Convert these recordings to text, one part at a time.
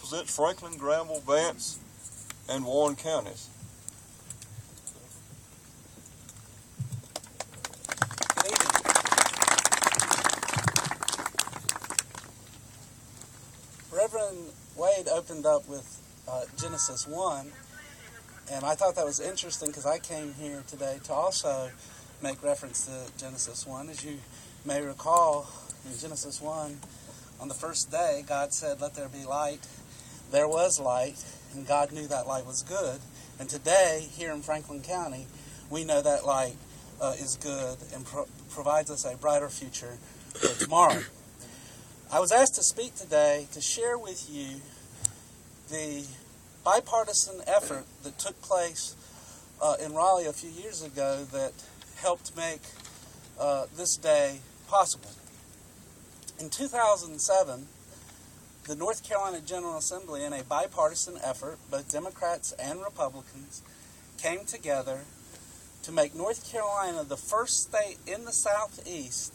represents Franklin, Granville, Vance, and Warren counties. Good evening. Reverend Wade opened up with Genesis 1, and I thought that was interesting because I came here today to also make reference to Genesis 1. As you may recall, in Genesis 1, on the first day, God said, "Let there be light." There was light, and God knew that light was good. And today, here in Franklin County, we know that light is good and provides us a brighter future for tomorrow. I was asked to speak today to share with you the bipartisan effort that took place in Raleigh a few years ago that helped make this day possible. In 2007, the North Carolina General Assembly, in a bipartisan effort, both Democrats and Republicans, came together to make North Carolina the first state in the Southeast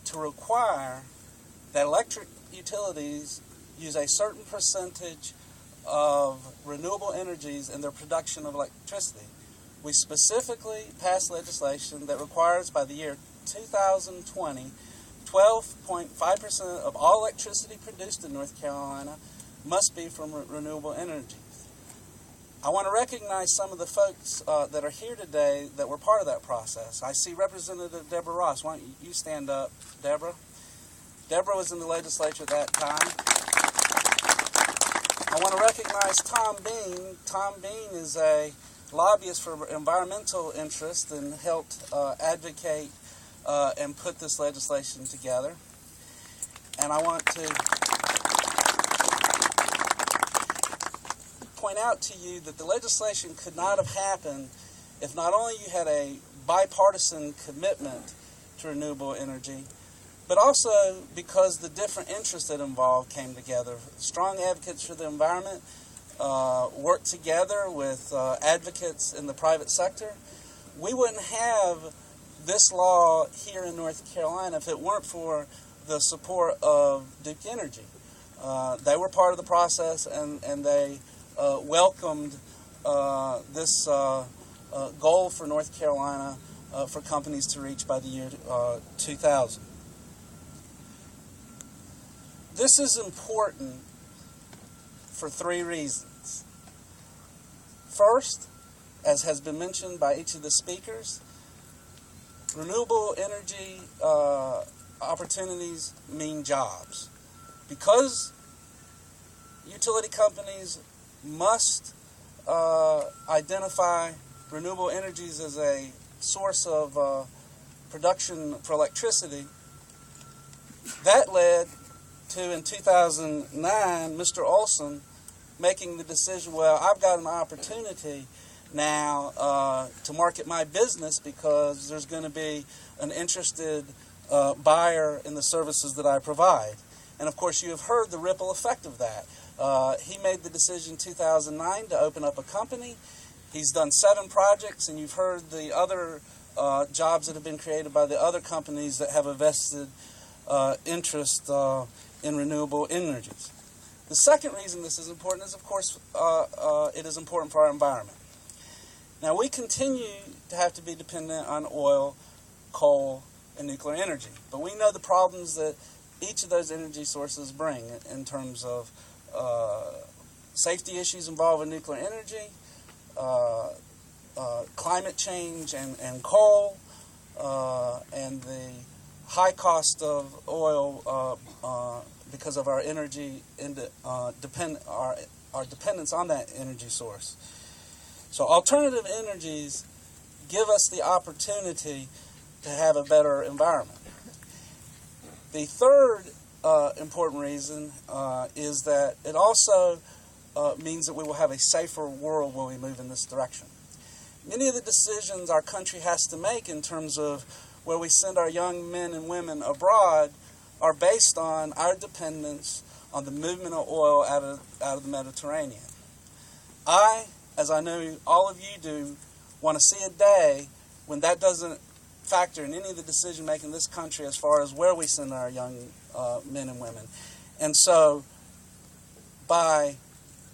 to require that electric utilities use a certain percentage of renewable energies in their production of electricity. We specifically passed legislation that requires by the year 2020, 12.5% of all electricity produced in North Carolina must be from renewable energies. I want to recognize some of the folks that are here today that were part of that process. I see Representative Deborah Ross. Why don't you stand up, Deborah? Deborah was in the legislature at that time. I want to recognize Tom Bean. Tom Bean is a lobbyist for environmental interests and helped advocate and put this legislation together. And I want to point out to you that the legislation could not have happened if not only you had a bipartisan commitment to renewable energy, but also because the different interests that involved came together. Strong advocates for the environment worked together with advocates in the private sector. We wouldn't have this law here in North Carolina if it weren't for the support of Duke Energy. They were part of the process, and they welcomed this goal for North Carolina for companies to reach by the year 2000. This is important for three reasons. First, as has been mentioned by each of the speakers, renewable energy opportunities mean jobs. Because utility companies must identify renewable energies as a source of production for electricity, that led to, in 2009, Mr. Olson making the decision, well, I've got an opportunity now to market my business because there's going to be an interested buyer in the services that I provide. And of course, you have heard the ripple effect of that. He made the decision in 2009 to open up a company. He's done 7 projects, and you've heard the other jobs that have been created by the other companies that have a vested interest in renewable energies. The second reason this is important is, of course, it is important for our environment. Now, we continue to have to be dependent on oil, coal, and nuclear energy, but we know the problems that each of those energy sources bring in terms of safety issues involved with nuclear energy, climate change and coal, and the high cost of oil because of our energy our dependence on that energy source. So alternative energies give us the opportunity to have a better environment. The third important reason is that it also means that we will have a safer world when we move in this direction. Many of the decisions our country has to make in terms of where we send our young men and women abroad are based on our dependence on the movement of oil out of the Mediterranean. I, as I know all of you do, want to see a day when that doesn't factor in any of the decision making in this country as far as where we send our young men and women. And so by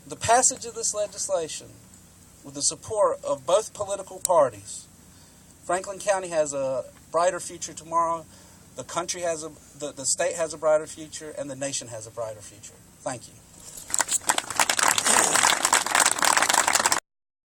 the passage of this legislation, with the support of both political parties, Franklin County has a brighter future tomorrow. The country has the state has a brighter future, and the nation has a brighter future. Thank you.